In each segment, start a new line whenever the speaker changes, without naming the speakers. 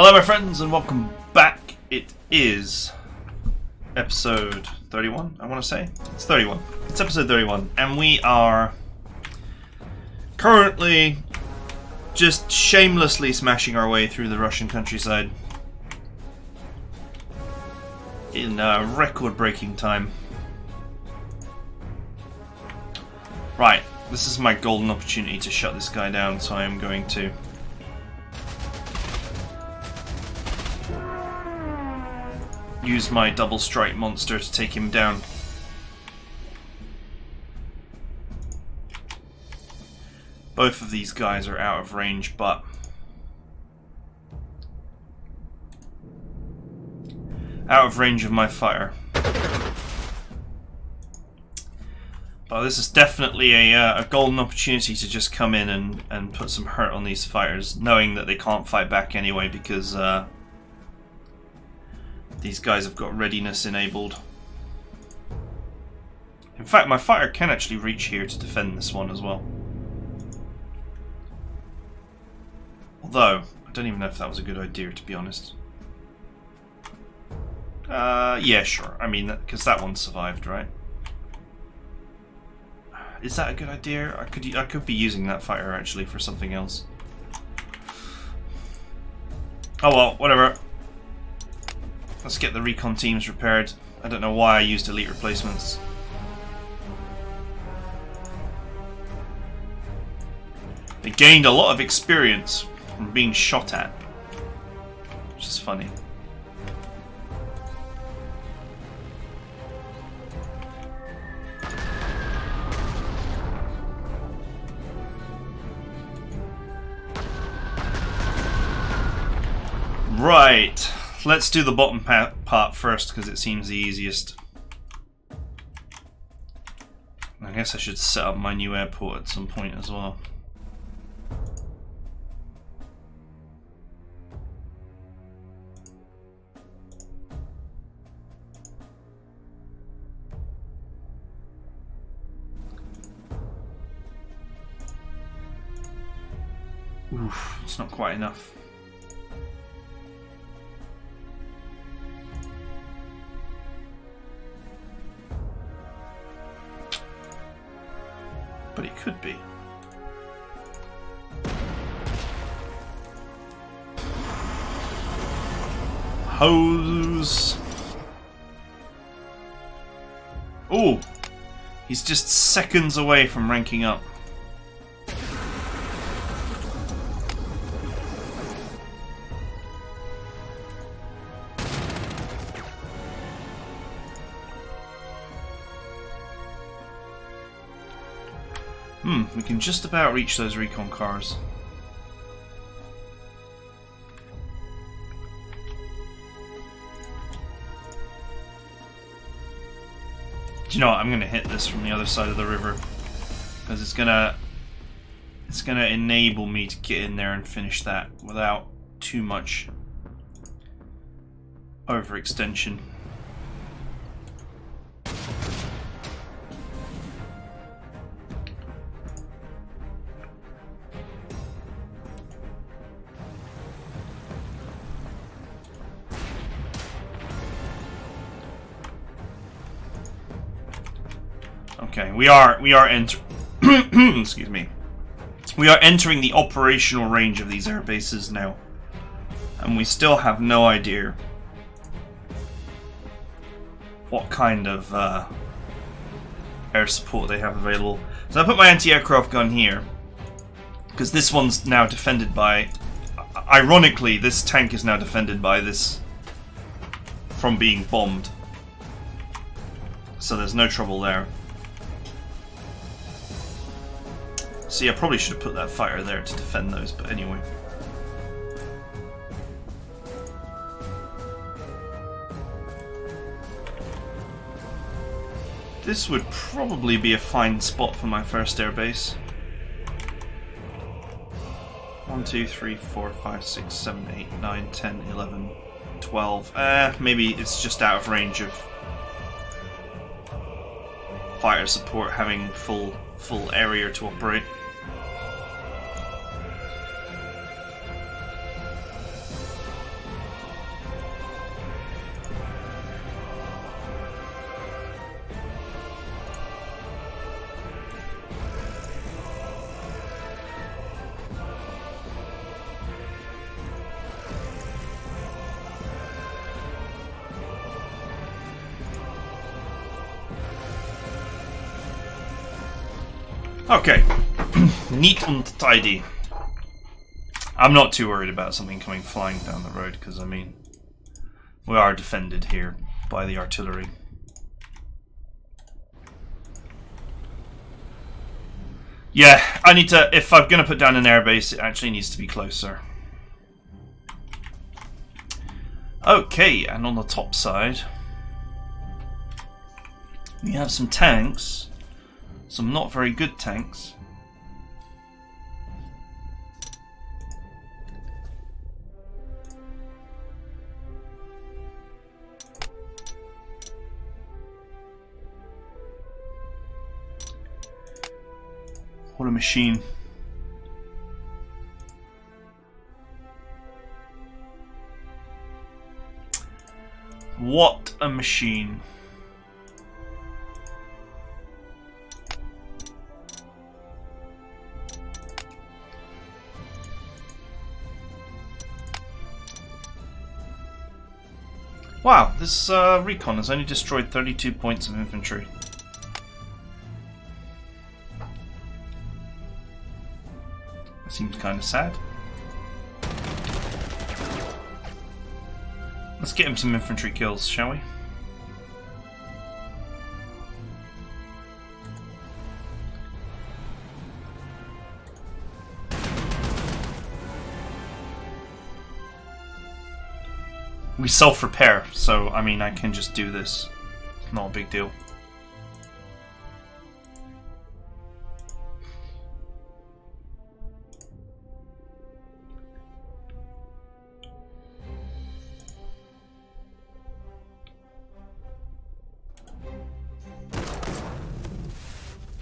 Hello my friends and welcome back. It is episode 31, I want to say. It's 31. It's episode 31 and we are currently just shamelessly smashing our way through the Russian countryside in record-breaking time. Right, this is my golden opportunity to shut this guy down, so I am going to. Use my double strike monster to take him down. Both of these guys are out of range, but out of range of my fire. But this is definitely a golden opportunity to just come in and put some hurt on these fighters, knowing that they can't fight back anyway because these guys have got readiness enabled. In fact, my fighter can actually reach here to defend this one as well. Although, I don't even know if that was a good idea, to be honest. Yeah, sure. I mean, because that one survived, right? Is that a good idea? I could be using that fighter actually for something else. Oh well, whatever. Let's get the recon teams repaired. I don't know why I used elite replacements. They gained a lot of experience from being shot at, which is funny. Right. Let's do the bottom part first because it seems the easiest. I guess I should set up my new airport at some point as well. Oof, it's not quite enough. But it could be. Hose. Oh, he's just seconds away from ranking up. We can just about reach those recon cars. Do you know what? I'm going to hit this from the other side of the river because it's gonna enable me to get in there and finish that without too much overextension. Okay, we are excuse me. We are entering the operational range of these air bases now, and we still have no idea what kind of air support they have available. So I put my anti-aircraft gun here because this one's now defended by. Ironically, this tank is now defended by this from being bombed, so there's no trouble there. See, I probably should have put that fighter there to defend those, but anyway. This would probably be a fine spot for my first airbase. 1, 2, 3, 4, 5, 6, 7, 8, 9, 10, 11, 12. Maybe it's just out of range of fire support having full area to operate. Okay. Neat and tidy. I'm not too worried about something coming flying down the road, because, I mean, we are defended here by the artillery. Yeah, I need to, if I'm going to put down an airbase, it actually needs to be closer. Okay, and on the top side, we have some tanks, some not very good tanks. What a machine. What a machine. Wow, this recon has only destroyed 32 points of infantry. That seems kind of sad. Let's get him some infantry kills, shall we? We self-repair, so I mean I can just do this. It's not a big deal.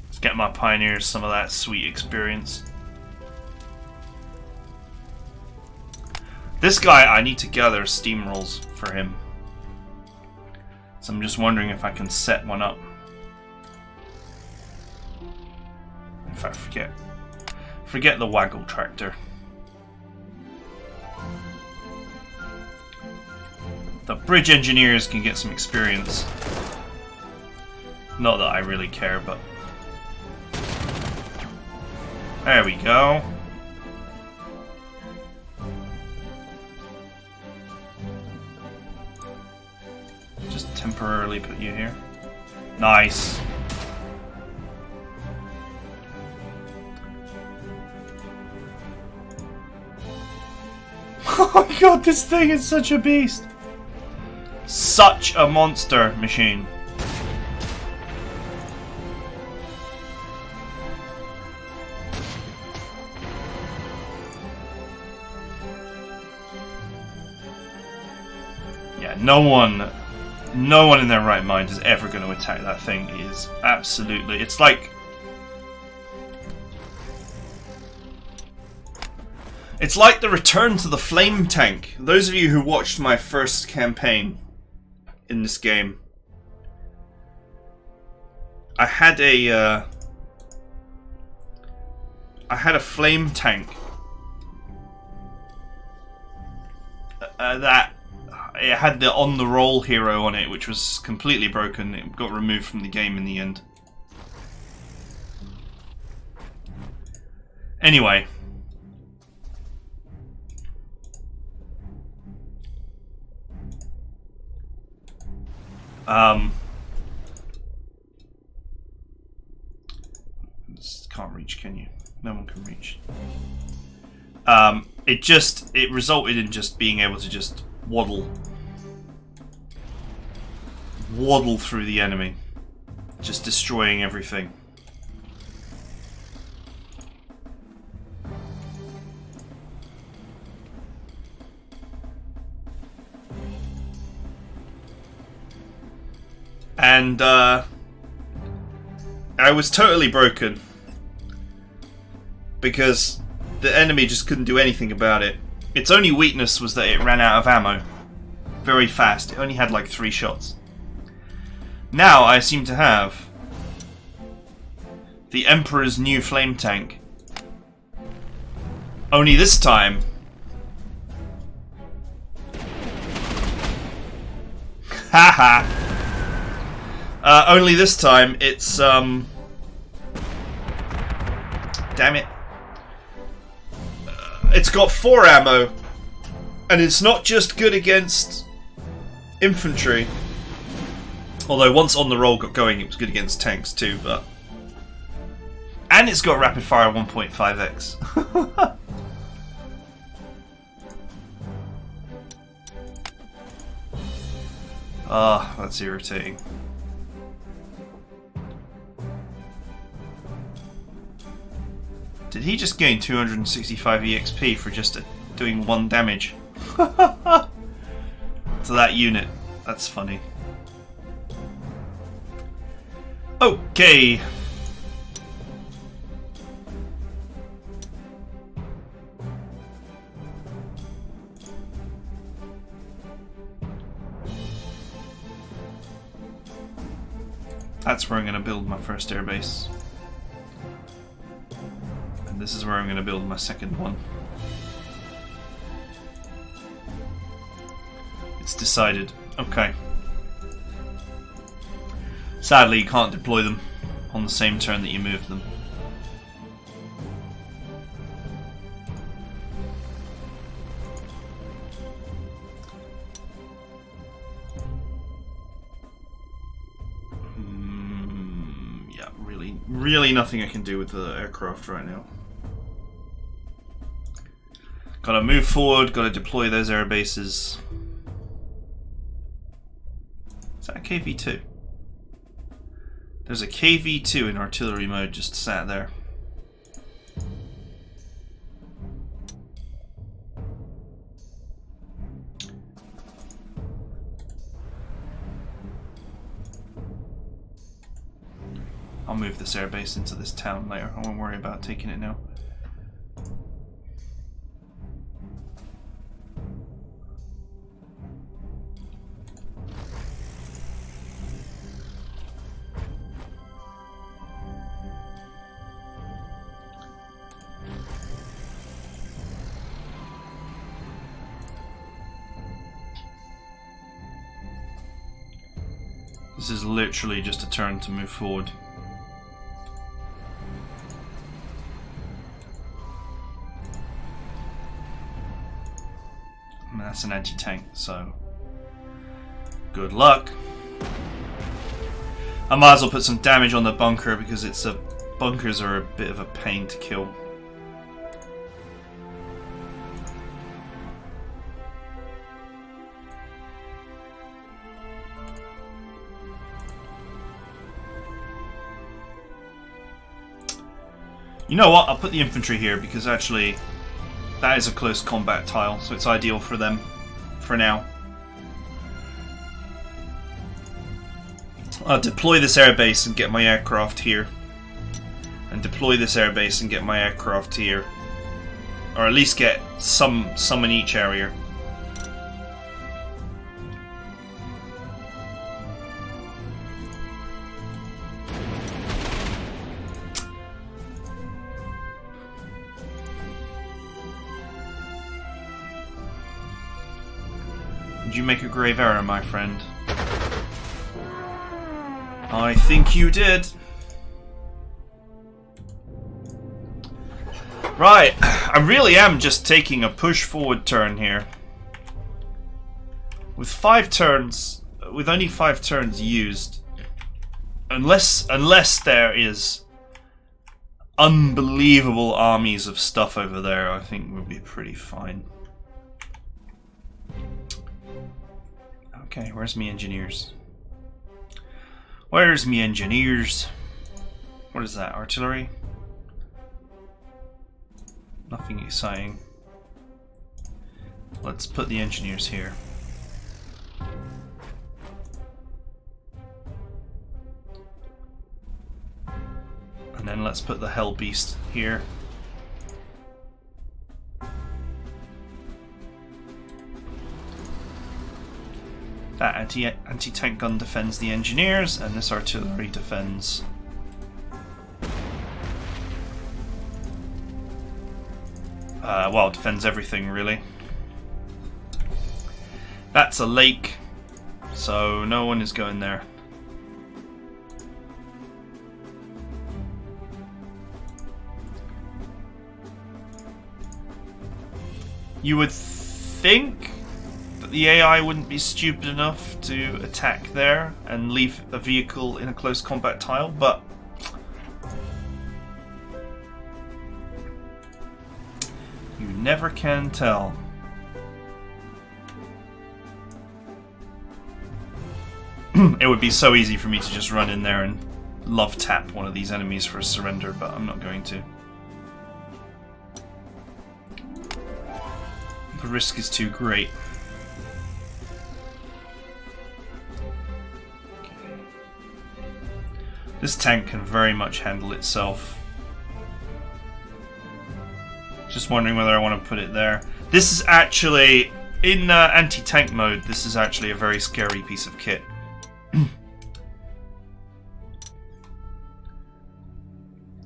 Let's get my pioneers some of that sweet experience. This guy, I need to gather steamrolls for him. So I'm just wondering if I can set one up. In fact, forget the waggle tractor. The bridge engineers can get some experience. Not that I really care, but... There we go. Just temporarily put you here. Nice. Oh my god, this thing is such a beast. Such a monster machine. Yeah, no one in their right mind is ever going to attack that thing. It is absolutely... It's like the return to the flame tank. Those of you who watched my first campaign in this game, I had a flame tank that it had the on the roll hero on it, which was completely broken. It got removed from the game in the end. Anyway. Can't reach, can you? No one can reach. It resulted in just being able to just waddle through the enemy, just destroying everything. And I was totally broken because the enemy just couldn't do anything about it. Its only weakness was that it ran out of ammo very fast. It only had like 3 shots. Now I seem to have the Emperor's new flame tank. Only this time... Haha! Only this time it's Damn it. It's got 4 ammo. And it's not just good against infantry. Although once on the roll got going, it was good against tanks too, but... And it's got rapid fire 1.5x. Ah, that's irritating. Did he just gain 265 EXP for just doing 1 damage? To that unit. That's funny. Okay. That's where I'm going to build my first airbase. And this is where I'm going to build my second one. It's decided. Okay. Sadly, you can't deploy them on the same turn that you move them. Yeah, really nothing I can do with the aircraft right now. Gotta move forward, gotta deploy those air bases. Is that a KV-2? There's a KV-2 in artillery mode just sat there. I'll move this airbase into this town later. I won't worry about taking it now. This is literally just a turn to move forward. And that's an anti-tank, so good luck. I might as well put some damage on the bunker because bunkers are a bit of a pain to kill. You know what? I'll put the infantry here because actually that is a close combat tile, so it's ideal for them for now. I'll deploy this airbase and get my aircraft here. And deploy this airbase and get my aircraft here. Or at least get some in each area. Did you make a grave error, my friend? I think you did. Right, I really am just taking a push forward turn here. With only 5 turns used. Unless there is unbelievable armies of stuff over there, I think we'll be pretty fine. Okay, where's me engineers? Where's me engineers? What is that, artillery? Nothing exciting. Let's put the engineers here. And then let's put the Hell Beast here. That anti-tank gun defends the engineers, and this artillery defends. Well, defends everything really. That's a lake, so no one is going there. You would think that the AI wouldn't be stupid enough to attack there and leave a vehicle in a close combat tile, but you never can tell. It would be so easy for me to just run in there and love tap one of these enemies for a surrender, but I'm not going to. The risk is too great. Okay. This tank can very much handle itself. Just wondering whether I want to put it there. This is actually, in anti-tank mode, this is actually a very scary piece of kit.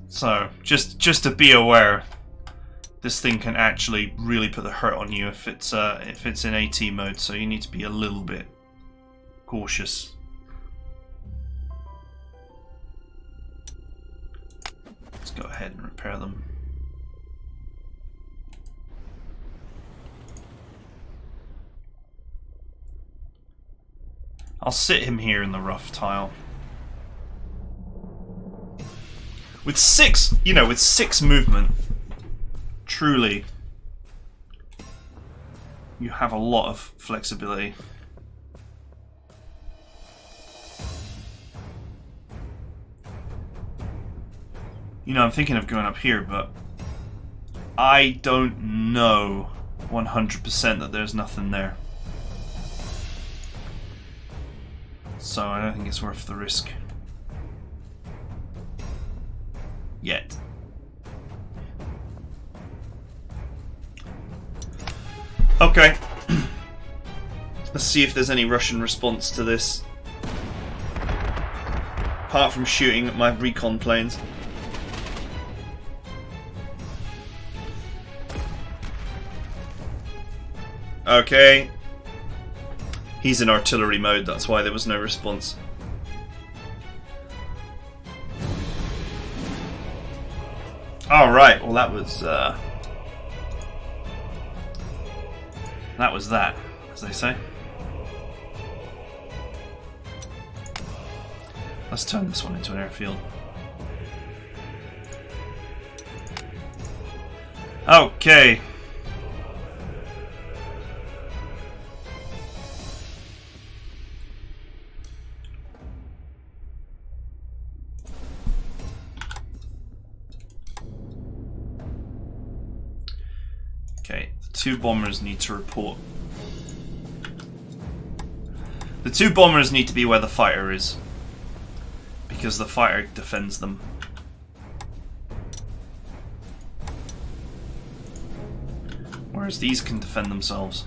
So, just to be aware, this thing can actually really put the hurt on you if it's in AT mode. So you need to be a little bit cautious. Let's go ahead and repair them. I'll sit him here in the rough tile. With six movement, truly, you have a lot of flexibility. You know, I'm thinking of going up here, but I don't know 100% that there's nothing there. So I don't think it's worth the risk. Yet. Okay. Let's see if there's any Russian response to this. Apart from shooting at my recon planes. Okay. He's in artillery mode, that's why there was no response. Alright, well that was that, as they say. Let's turn this one into an airfield. Okay. Two bombers need to report. The two bombers need to be where the fighter is, because the fighter defends them. Whereas these can defend themselves.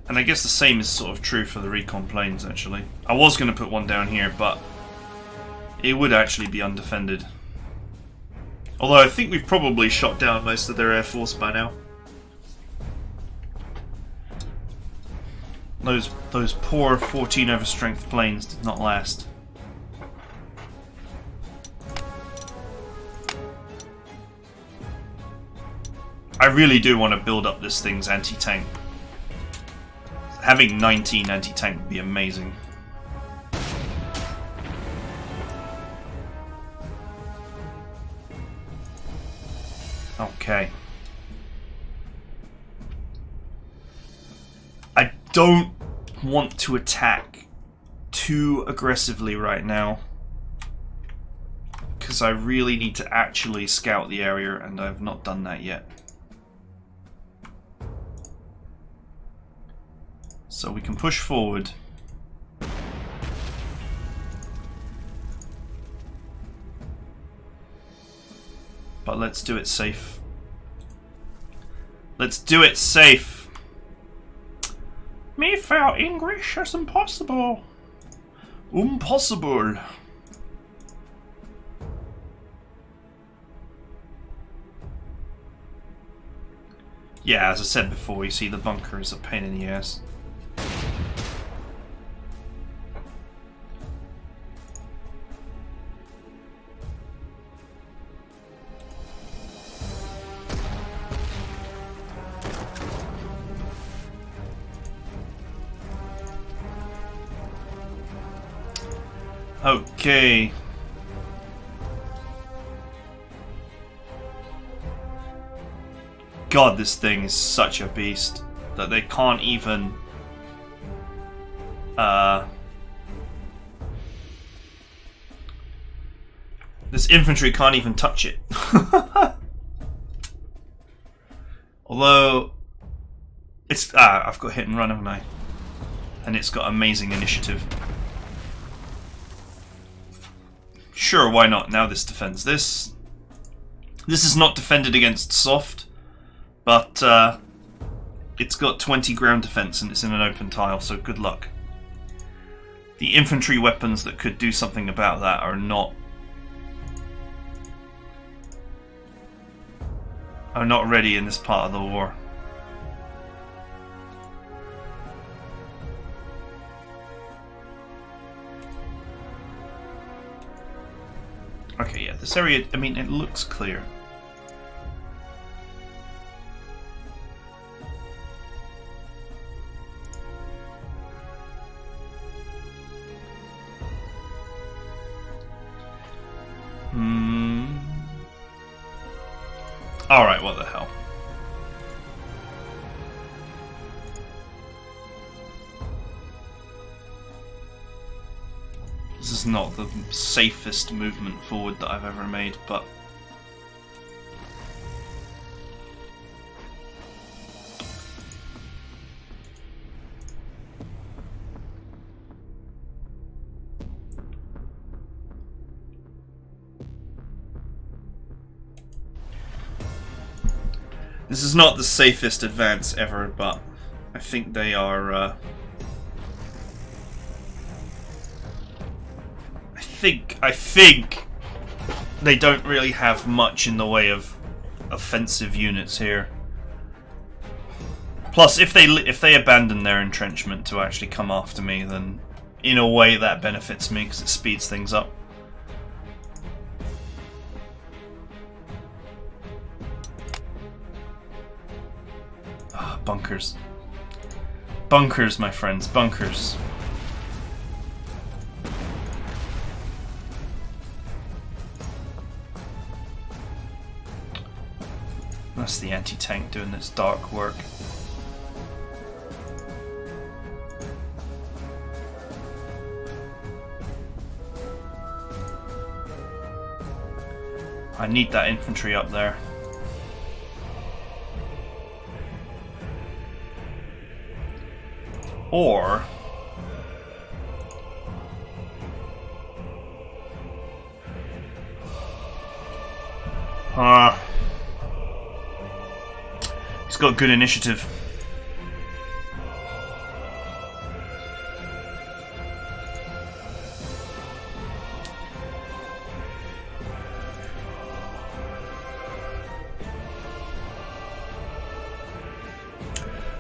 And I guess the same is sort of true for the recon planes, actually. I was going to put one down here, but it would actually be undefended. Although I think we've probably shot down most of their air force by now. Those poor 14 overstrength planes did not last. I really do want to build up this thing's anti-tank. Having 19 anti-tank would be amazing. Okay. I don't want to attack too aggressively right now, because I really need to actually scout the area, and I've not done that yet. So we can push forward. But let's do it safe. Let's do it safe. Me for English is impossible. Impossible. Yeah, as I said before, you see the bunker is a pain in the ass. Okay. God, this thing is such a beast that they can't even... this infantry can't even touch it. Although... it's... I've got hit and run, haven't I? And it's got amazing initiative. Sure, why not? Now this defends this. This is not defended against soft, but it's got 20 ground defense and it's in an open tile, so good luck. The infantry weapons that could do something about that are not ready in this part of the war. Okay, yeah, this area, I mean, it looks clear. Alright, what the hell. This is not the safest movement forward that I've ever made, but... this is not the safest advance ever, but I think they are... I think they don't really have much in the way of offensive units here. Plus, if they abandon their entrenchment to actually come after me, then in a way that benefits me because it speeds things up. Ah, bunkers. Bunkers, my friends, bunkers. That's the anti-tank doing its dark work. I need that infantry up there. Or... he's got good initiative.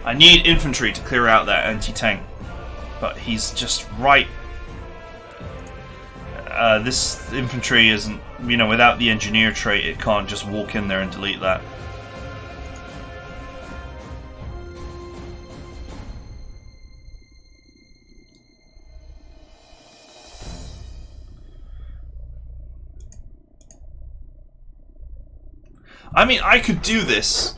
I need infantry to clear out that anti-tank, but he's just right. This infantry isn't, you know, without the engineer trait, it can't just walk in there and delete that. I mean, I could do this.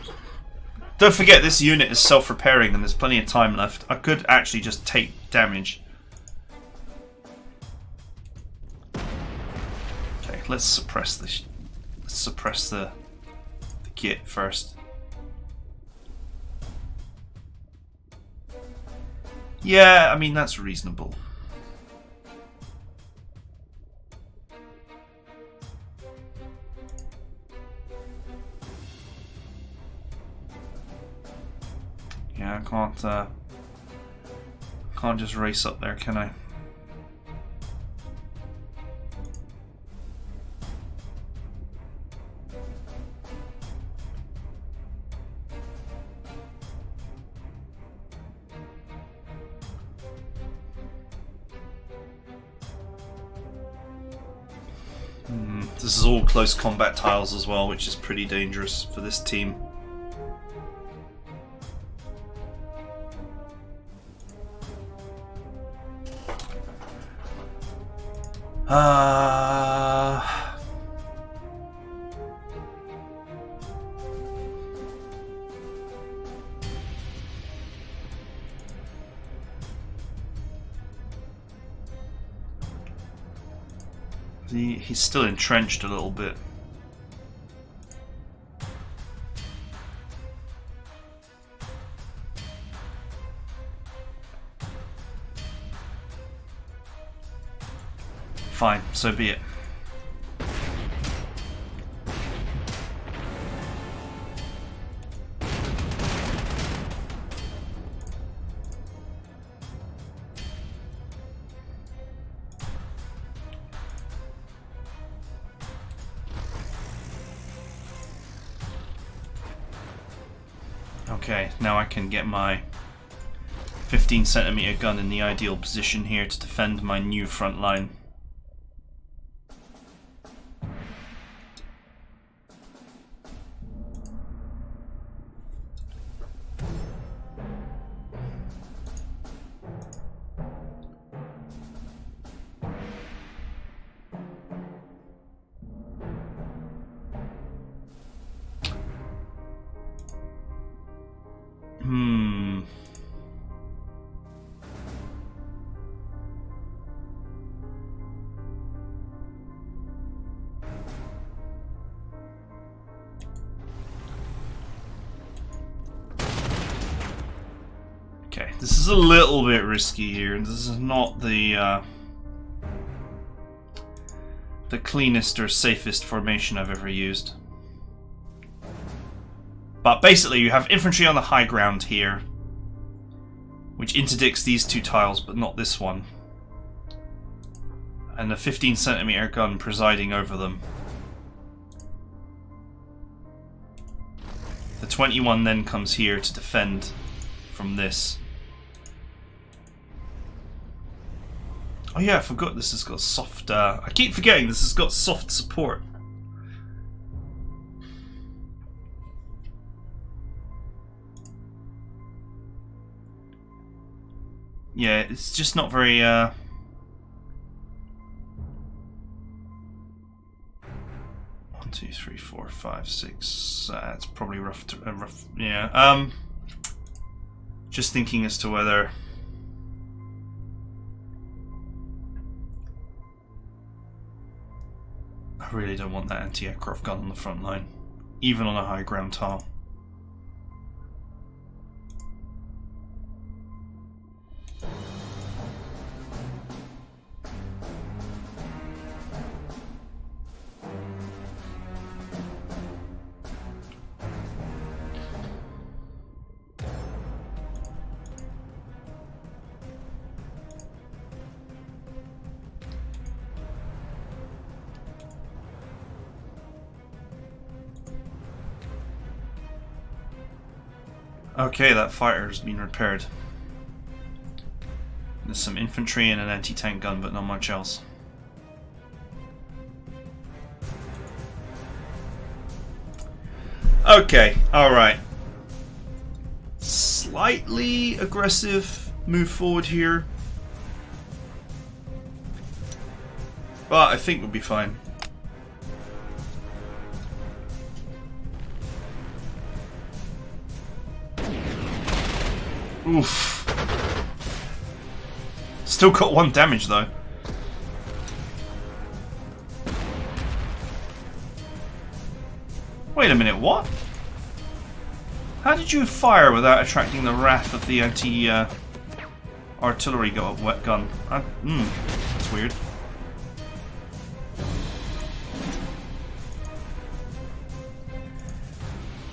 Don't forget, this unit is self-repairing and there's plenty of time left. I could actually just take damage. Okay, let's suppress this. Let's suppress the git first. Yeah, I mean, that's reasonable. Yeah, I can't just race up there, can I? This is all close combat tiles as well, which is pretty dangerous for this team. He's still entrenched a little bit. Fine, so be it. Okay, now I can get my 15cm gun in the ideal position here to defend my new front line. Okay, this is a little bit risky here. This is not the cleanest or safest formation I've ever used. But basically you have infantry on the high ground here, which interdicts these two tiles, but not this one. And a 15cm gun presiding over them. The 21 then comes here to defend from this. Oh yeah, I forgot this has got soft... I keep forgetting this has got soft support. Yeah, it's just not very... 1, 2, 3, 4, 5, 6... it's probably rough to... rough, yeah. Just thinking as to whether... I really don't want that anti-aircraft gun on the front line, even on a high ground tile. Okay, that fighter has been repaired. There's some infantry and an anti-tank gun, but not much else. Okay, alright. Slightly aggressive move forward here. But I think we'll be fine. Oof. Still got 1 damage though. Wait a minute, what? How did you fire without attracting the wrath of the anti-artillery gun? That's weird.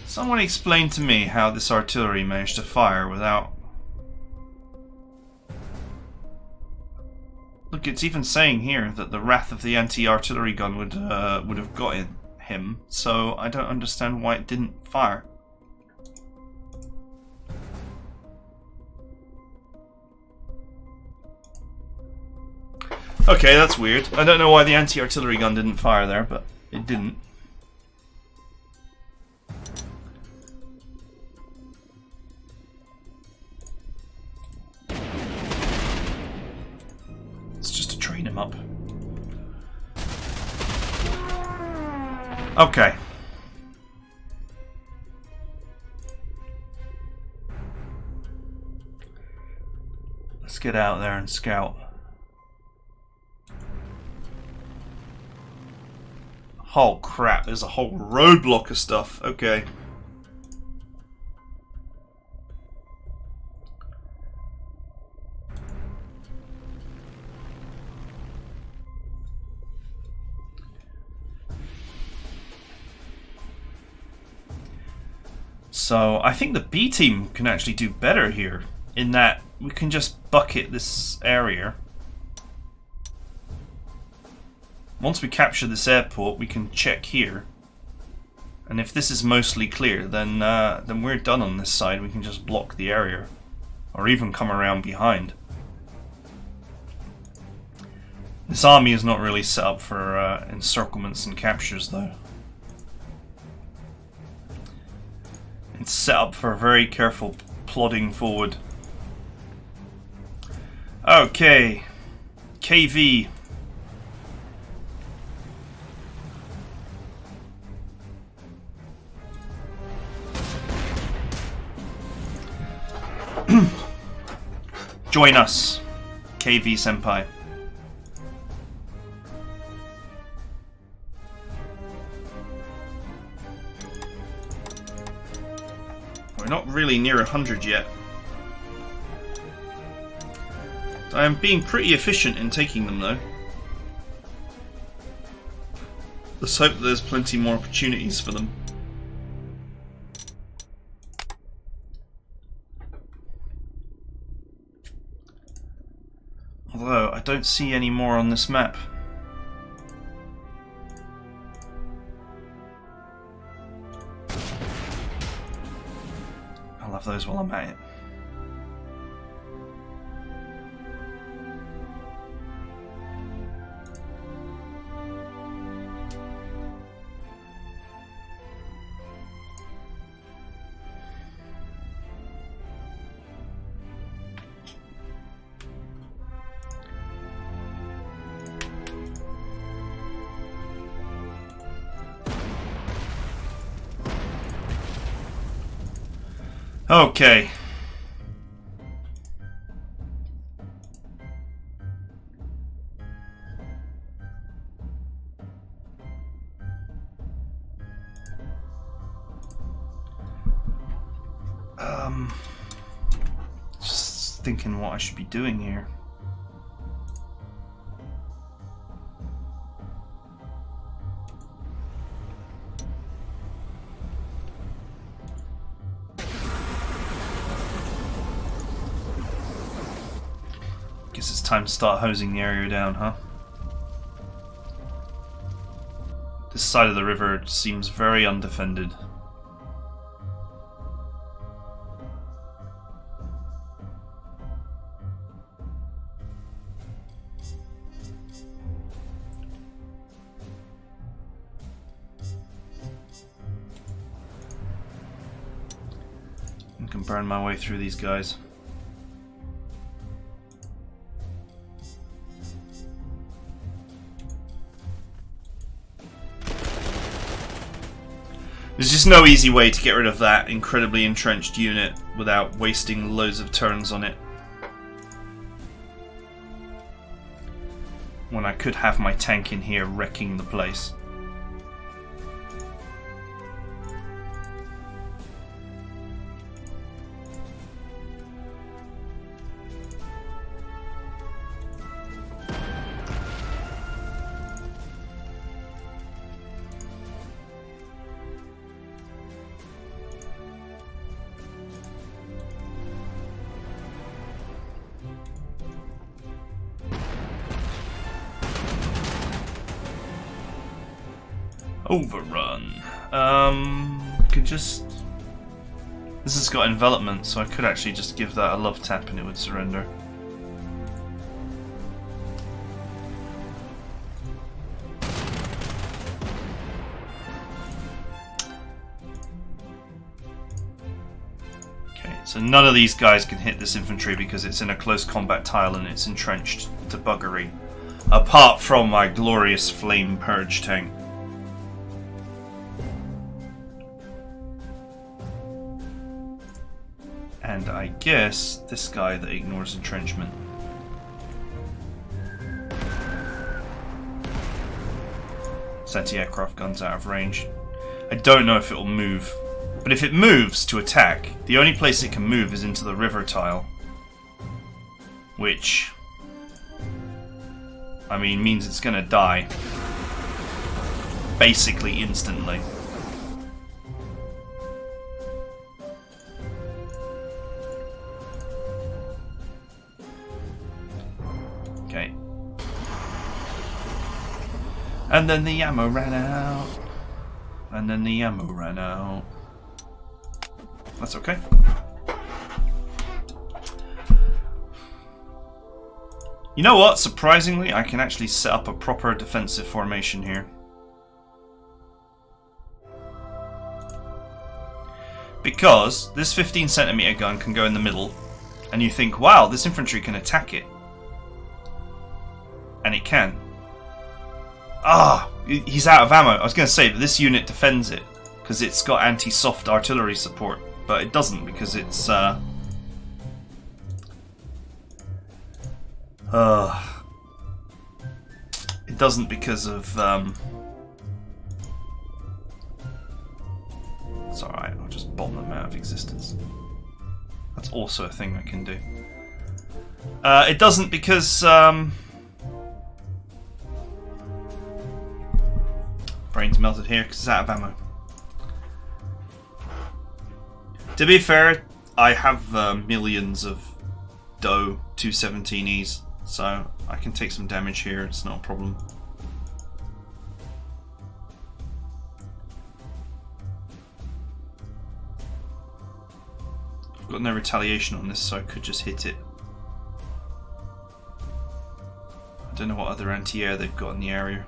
Someone explain to me how this artillery managed to fire without... Look, it's even saying here that the wrath of the anti-artillery gun would have got him, so I don't understand why it didn't fire. Okay, that's weird. I don't know why the anti-artillery gun didn't fire there, but it didn't. It's just to train him up. Okay. Let's get out there and scout. Oh crap, there's a whole roadblock of stuff. Okay. So I think the B team can actually do better here, in that we can just bucket this area. Once we capture this airport, we can check here, and if this is mostly clear, then we're done on this side. We can just block the area, or even come around behind. This army is not really set up for encirclements and captures, though. It's set up for very careful plodding forward. Okay, KV. Join us, KV Senpai. We're not really near 100 yet. I am being pretty efficient in taking them, though. Let's hope that there's plenty more opportunities for them. Although, I don't see any more on this map. I'll have those while I'm at it. Okay. Just thinking what I should be doing here. Guess it's time to start hosing the area down, huh? This side of the river seems very undefended. I can burn my way through these guys. There's just no easy way to get rid of that incredibly entrenched unit without wasting loads of turns on it. When I could have my tank in here wrecking the place. Overrun. Could just... This has got envelopment, so I could actually just give that a love tap and it would surrender. Okay, so none of these guys can hit this infantry because it's in a close combat tile and it's entrenched to buggery. Apart from my glorious flame purge tank. And I guess this guy that ignores entrenchment. Anti-aircraft guns out of range. I don't know if it will move. But if it moves to attack, the only place it can move is into the river tile. Which, I mean, means it's going to die. Basically instantly. Okay. And then the ammo ran out. And then the ammo ran out. That's okay. You know what? Surprisingly, I can actually set up a proper defensive formation here. Because this 15cm gun can go in the middle, and you think, wow, this infantry can attack it. And it can. Ah, he's out of ammo. I was going to say, but this unit defends it, because it's got anti-soft artillery support. But it doesn't, because it's it doesn't because of it's alright, I'll just bomb them out of existence. That's also a thing I can do. It doesn't because brains melted here because it's out of ammo. To be fair, I have millions of DOE 217Es, so I can take some damage here, it's not a problem. I've got no retaliation on this, so I could just hit it. I don't know what other anti-air they've got in the area.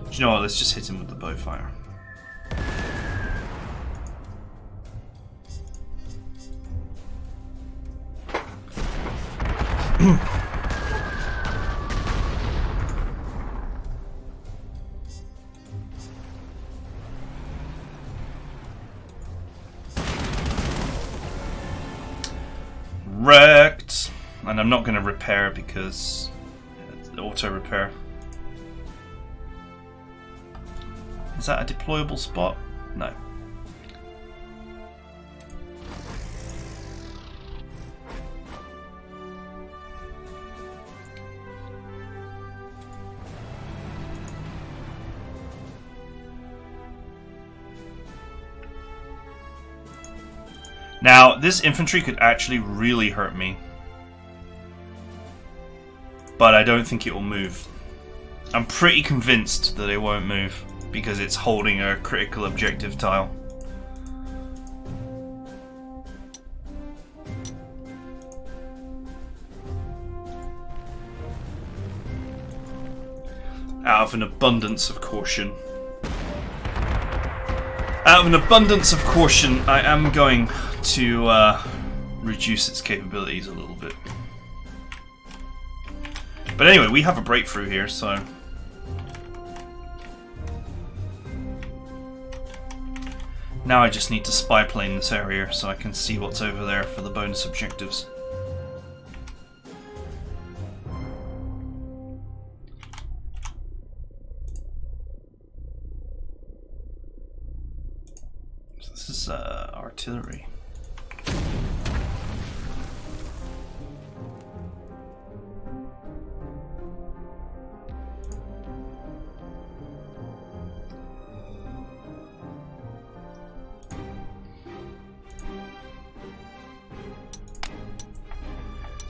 Do you know what, let's just hit him with the bowfire. Wrecked! And I'm not going to repair because it's auto repair. Is that a deployable spot? No. Now, this infantry could actually really hurt me. But I don't think it will move. I'm pretty convinced that it won't move, because it's holding a critical objective tile. Out of an abundance of caution. Out of an abundance of caution, I am going to reduce its capabilities a little bit. But anyway, we have a breakthrough here, so... Now I just need to spy plane this area so I can see what's over there for the bonus objectives. So this is artillery.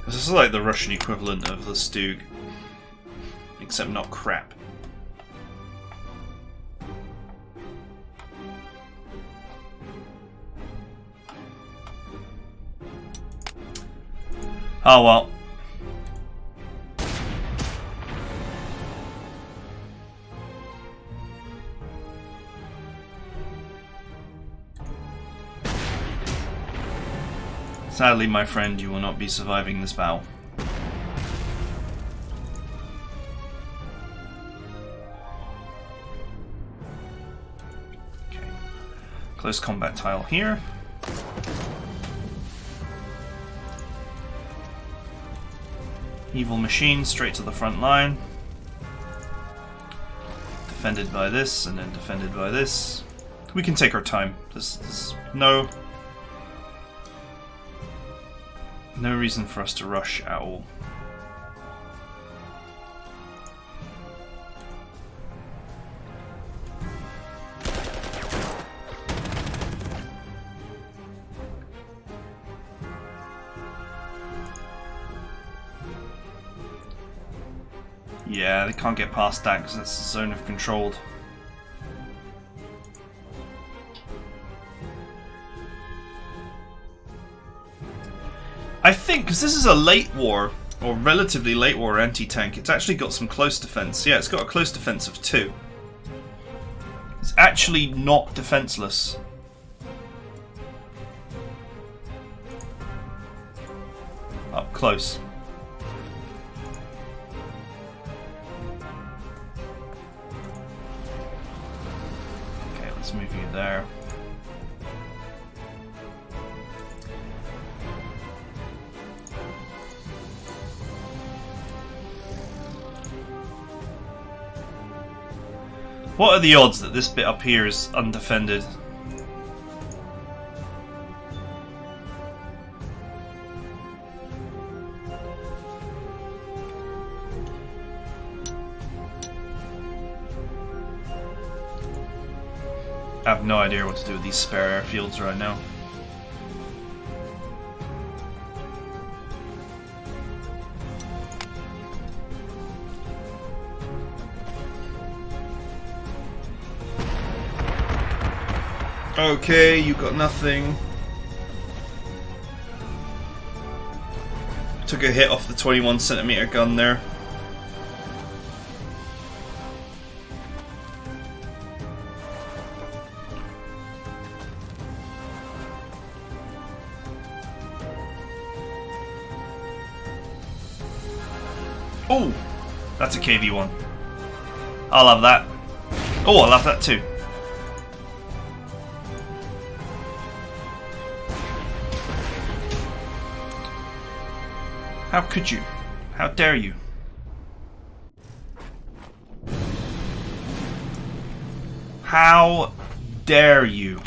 This is like the Russian equivalent of the Stug, except not crap. Oh well. Sadly, my friend, you will not be surviving this battle. Okay. Close combat tile here. Evil machine straight to the front line. Defended by this, and then defended by this. We can take our time. There's no reason for us to rush at all. Yeah, they can't get past that because that's the zone of control. I think, because this is a late war, or relatively late war anti-tank, it's actually got some close defense. Yeah, it's got a close defense of 2. It's actually not defenseless. Up close. Okay, let's move you there. What are the odds that this bit up here is undefended? I have no idea what to do with these spare airfields right now. Okay, you got nothing. Took a hit off the 21cm gun there. Oh, that's a KV-1. I'll have that. Oh, I'll have that too. How could you? How dare you? How dare you?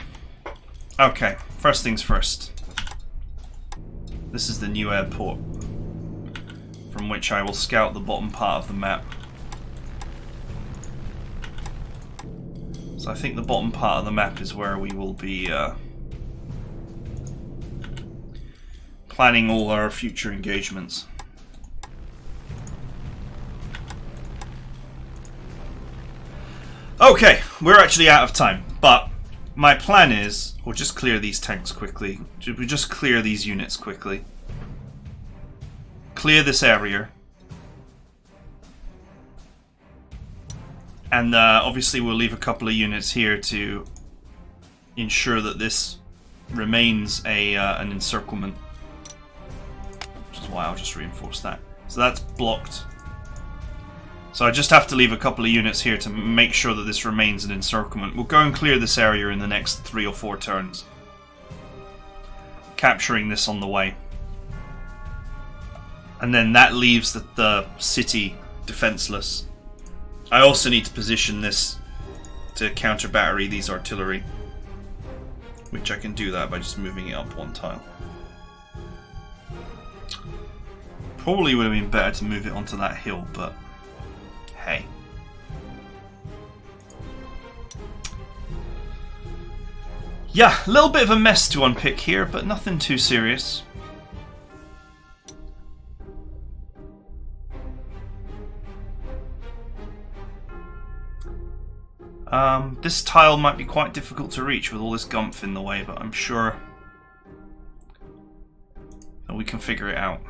Okay, first things first. This is the new airport, from which I will scout the bottom part of the map. So I think the bottom part of the map is where we will be planning all our future engagements. Okay, we're actually out of time, but my plan is we'll just clear these tanks quickly. We'll just clear these units quickly. Clear this area. And obviously we'll leave a couple of units here to ensure that this remains an encirclement. Which is why I'll just reinforce that. So that's blocked. So I just have to leave a couple of units here to make sure that this remains an encirclement. We'll go and clear this area in the next 3 or 4 turns. Capturing this on the way. And then that leaves the city defenseless. I also need to position this to counter battery these artillery. Which I can do that by just moving it up 1 tile. Probably would have been better to move it onto that hill, but hey. Yeah, a little bit of a mess to unpick here, but nothing too serious. This tile might be quite difficult to reach with all this gumph in the way, but I'm sure that we can figure it out.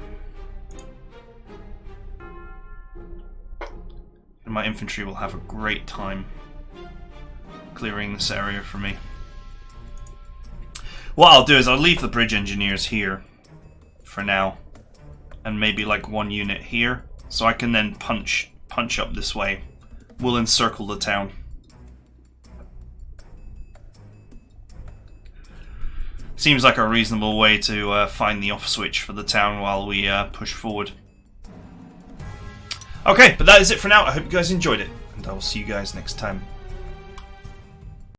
And my infantry will have a great time clearing this area for me. What I'll do is I'll leave the bridge engineers here for now, and maybe like 1 unit here, so I can then punch up this way. We'll encircle the town. Seems like a reasonable way to find the off switch for the town while we push forward. Okay, but that is it for now. I hope you guys enjoyed it, and I will see you guys next time.